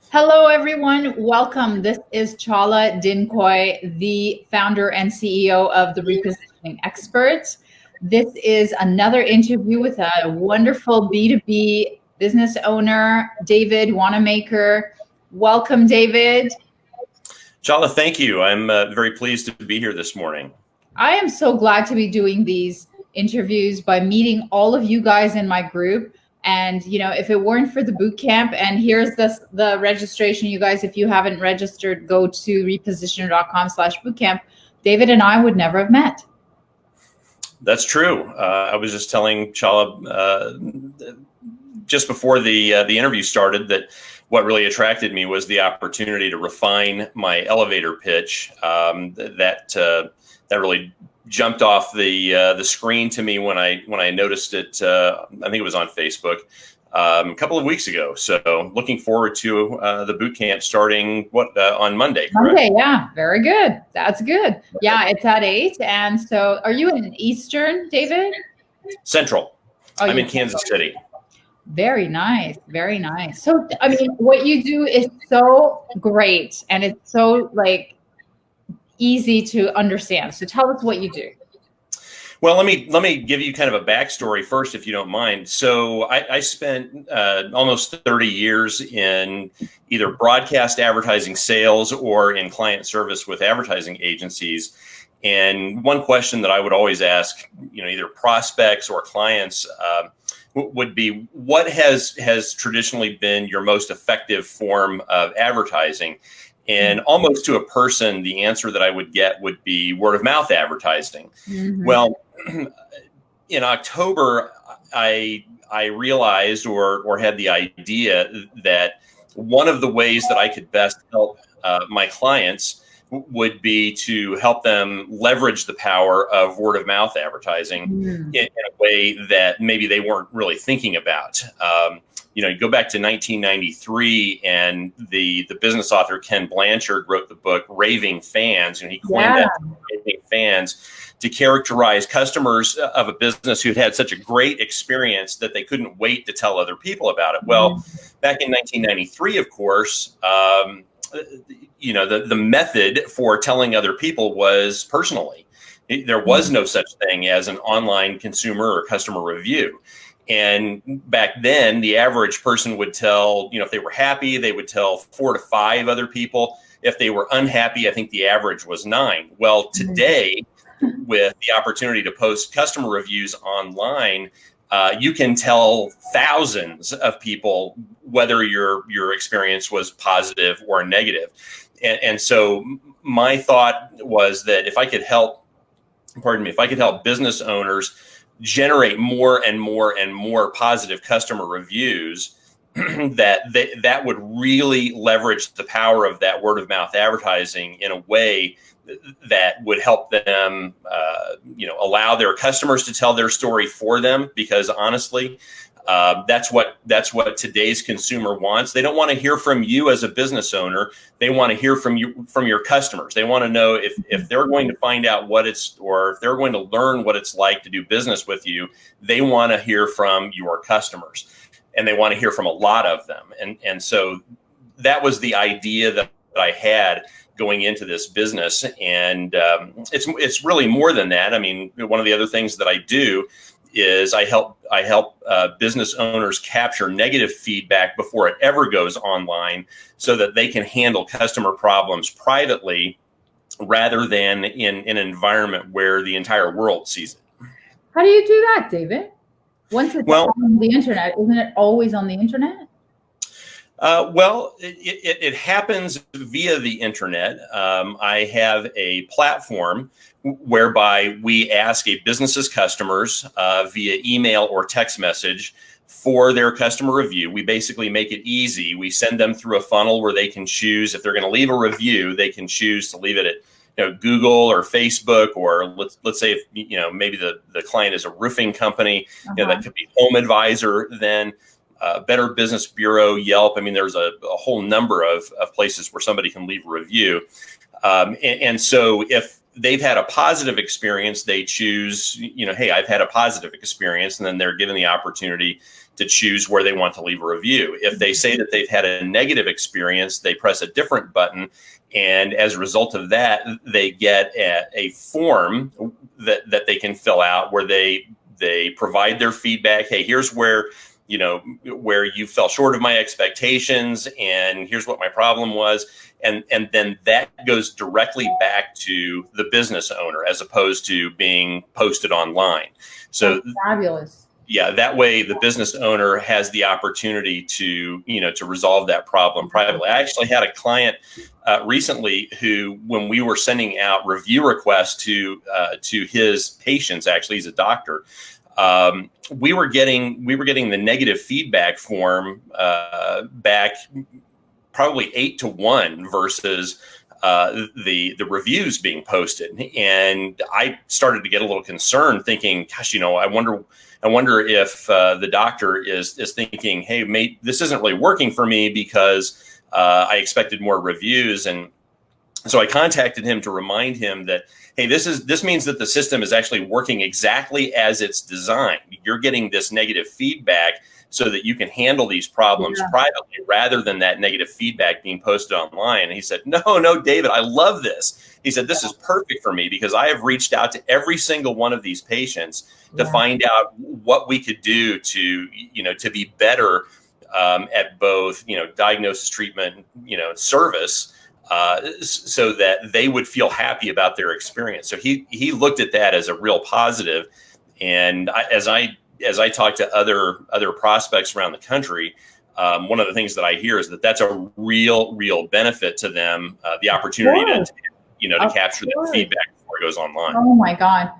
Hello, everyone. Welcome. This is Chala Dinkoy, the founder and CEO of the Repositioning Experts. This is another interview with a wonderful B2B business owner, David Wanamaker. Welcome, David. Chala, thank you. I'm very pleased to be here this morning. I am so glad to be doing these interviews by meeting all of you guys in my group. And, if it weren't for the boot camp, and here's the registration, you guys, if you haven't registered, go to repositioner.com/bootcamp. David and I would never have met. That's true. I was just telling Chala just before the interview started that what really attracted me was the opportunity to refine my elevator pitch. That really jumped off the screen to me when I noticed it. I think it was on Facebook a couple of weeks ago. So looking forward to the boot camp starting on Monday. Correct? Monday, yeah, very good. That's good. Yeah, it's at 8. And so, are you in Eastern, David? Central. I'm in Kansas City. Very nice. Very nice. So, what you do is so great, and it's so easy to understand. So tell us what you do. Well, let me give you kind of a backstory first, if you don't mind. So I spent almost 30 years in either broadcast advertising sales or in client service with advertising agencies. And one question that I would always ask, either prospects or clients would be, what has traditionally been your most effective form of advertising? And almost to a person, the answer that I would get would be word of mouth advertising. Mm-hmm. Well, in October, I realized or had the idea that one of the ways that I could best help my clients would be to help them leverage the power of word of mouth advertising in a way that maybe they weren't really thinking about. You go back to 1993, and the business author Ken Blanchard wrote the book Raving Fans, and he coined that Raving Fans to characterize customers of a business who'd had such a great experience that they couldn't wait to tell other people about it. Well, back in 1993, of course, the method for telling other people was personally. There was no such thing as an online consumer or customer review. And back then, the average person would tell, if they were happy, they would tell 4 to 5 other people. If they were unhappy, I think the average was 9. Well, today, with the opportunity to post customer reviews online, you can tell thousands of people whether your experience was positive or negative. And so my thought was that if I could help business owners generate more and more and more positive customer reviews, that would really leverage the power of that word of mouth advertising in a way that would help them, allow their customers to tell their story for them. Because honestly, that's what today's consumer wants. They don't want to hear from you as a business owner. They want to hear from your customers. They want to know if they're going to find out if they're going to learn what it's like to do business with you. They want to hear from your customers, and they want to hear from a lot of them. And so that was the idea that I had going into this business. And it's really more than that. One of the other things that I do is I help business owners capture negative feedback before it ever goes online, so that they can handle customer problems privately rather than in an environment where the entire world sees it. How do you do that, David? Once it's on the internet, isn't it always on the internet? It happens via the internet. I have a platform whereby we ask a business's customers via email or text message for their customer review. We basically make it easy. We send them through a funnel where they can choose, if they're going to leave a review, they can choose to leave it at Google or Facebook, or let's say if maybe the client is a roofing company, that could be Home Advisor, then Better Business Bureau, Yelp. There's a whole number of places where somebody can leave a review. And so if they've had a positive experience, they choose, hey, I've had a positive experience, and then they're given the opportunity to choose where they want to leave a review. If they say that they've had a negative experience, they press a different button. And as a result of that, they get a form that they can fill out where they provide their feedback. Hey, here's where you fell short of my expectations, and here's what my problem was. And then that goes directly back to the business owner as opposed to being posted online. So that's fabulous. Yeah, that way the business owner has the opportunity to resolve that problem privately. I actually had a client recently who, when we were sending out review requests to his patients, actually he's a doctor, we were getting the negative feedback form back probably 8-1 versus the reviews being posted. And I started to get a little concerned, thinking, gosh, I wonder if the doctor is thinking, hey, mate, this isn't really working for me because I expected more reviews. And so I contacted him to remind him that, hey, this means that the system is actually working exactly as it's designed. You're getting this negative feedback so that you can handle these problems privately rather than that negative feedback being posted online. And he said, no, David, I love this. He said, this is perfect for me because I have reached out to every single one of these patients to find out what we could do to be better at both, diagnosis, treatment, service, so that they would feel happy about their experience. So he looked at that as a real positive. And as I talk to other prospects around the country, one of the things that I hear is that that's a real benefit to them, the opportunity to capture that feedback before it goes online. Oh my God.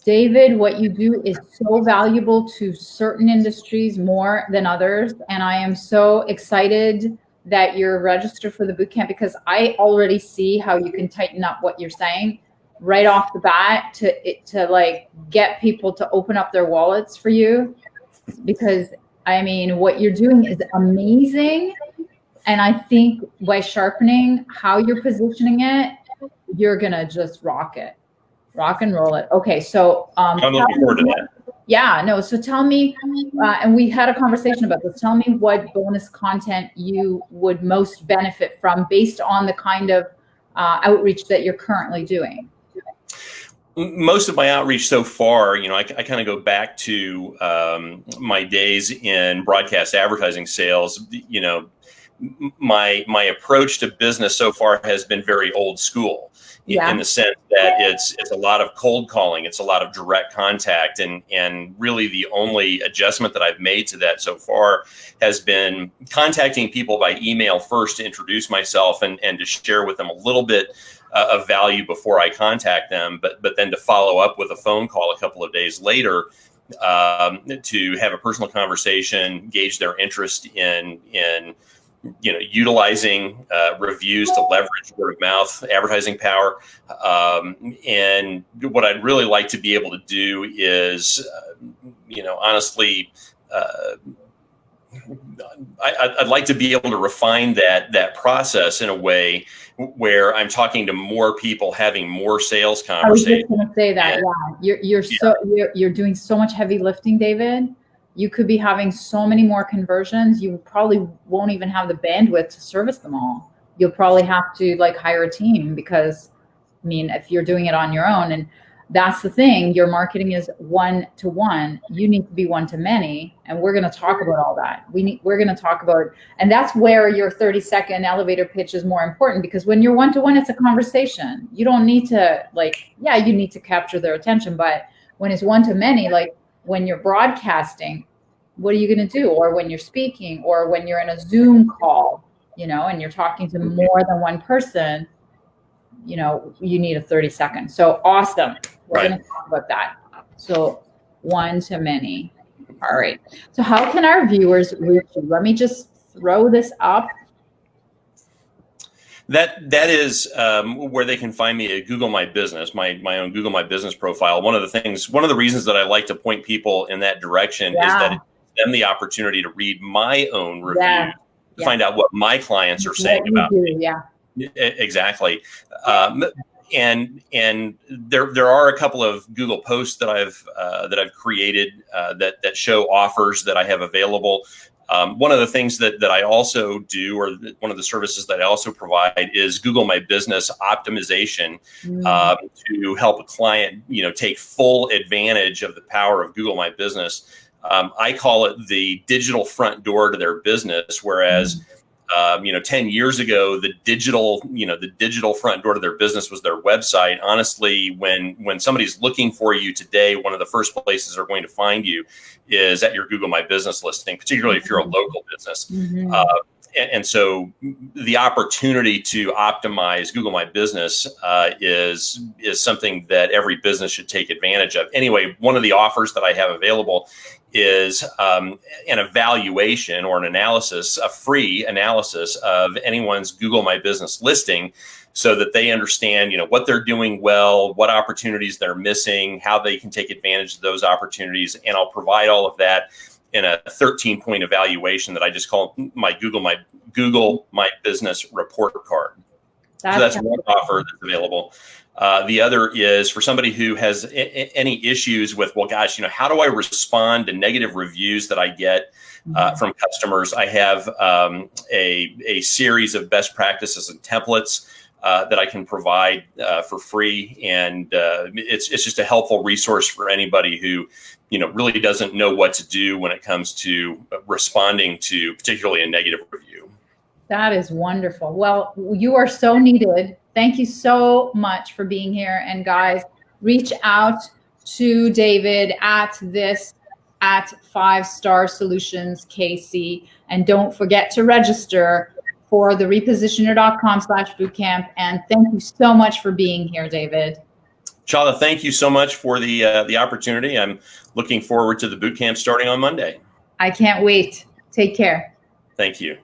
David, what you do is so valuable to certain industries more than others. And I am so excited that you're registered for the bootcamp because I already see how you can tighten up what you're saying right off the bat to like get people to open up their wallets for you, because I mean, what you're doing is amazing. And I think by sharpening how you're positioning it, you're going to just rock and roll it. Okay. So, I'm looking forward to that. Yeah, no. So tell me, and we had a conversation about this. Tell me what bonus content you would most benefit from based on the kind of outreach that you're currently doing. Most of my outreach so far, I kind of go back to my days in broadcast advertising sales. My approach to business so far has been very old school in the sense that it's a lot of cold calling, it's a lot of direct contact, and really the only adjustment that I've made to that so far has been contacting people by email first to introduce myself and to share with them a little bit of value before I contact them, but then to follow up with a phone call a couple of days later to have a personal conversation, gauge their interest in utilizing reviews to leverage word of mouth advertising power. And what I'd really like to be able to do is, honestly, I'd like to be able to refine that process in a way where I'm talking to more people, having more sales conversations. I was just going to say that. You're doing so much heavy lifting, David. You could be having so many more conversions. You probably won't even have the bandwidth to service them all. You'll probably have to hire a team because, if you're doing it on your own, and that's the thing, your marketing is one-to-one. You need to be one-to-many, and we're going to talk about all that. We're going to talk about, and that's where your 30-second elevator pitch is more important, because when you're one-to-one, it's a conversation. You don't need to you need to capture their attention, but when it's one-to-many, when you're broadcasting, what are you going to do? Or when you're speaking, or when you're in a Zoom call, and you're talking to more than one person, you need a 30-second. So awesome. We're going to talk about that. So one-to-many. All right. So how can our viewers reach you? Let me just throw this up. That is where they can find me at Google My Business, my own Google My Business profile. One of the reasons that I like to point people in that direction is that it gives them the opportunity to read my own review, to find out what my clients are saying about me. Yeah. Exactly. and there are a couple of Google posts that I've created that show offers that I have available. One of the things that I also do, or one of the services that I also provide, is Google My Business optimization to help a client, take full advantage of the power of Google My Business. I call it the digital front door to their business, whereas 10 years ago, the digital front door to their business was their website. Honestly, when somebody's looking for you today, one of the first places they're going to find you is at your Google My Business listing, particularly if you're a local business. And so the opportunity to optimize Google My Business is something that every business should take advantage of. Anyway, one of the offers that I have available is an evaluation or an analysis, a free analysis of anyone's Google My Business listing, so that they understand, what they're doing well, what opportunities they're missing, how they can take advantage of those opportunities. And I'll provide all of that in a 13-point evaluation that I just call my Google My Business report card. So that's one offer that's available. The other is for somebody who has any issues with, well, gosh, how do I respond to negative reviews that I get from customers? I have a series of best practices and templates that I can provide for free, and it's just a helpful resource for anybody who really doesn't know what to do when it comes to responding to particularly a negative review. That is wonderful. Well, you are so needed. Thank you so much for being here. And guys, reach out to David at 5-Star Solutions KC, and don't forget to register for the repositioner.com/bootcamp. And thank you so much for being here, David. Chala, thank you so much for the opportunity. I'm looking forward to the bootcamp starting on Monday. I can't wait. Take care. Thank you.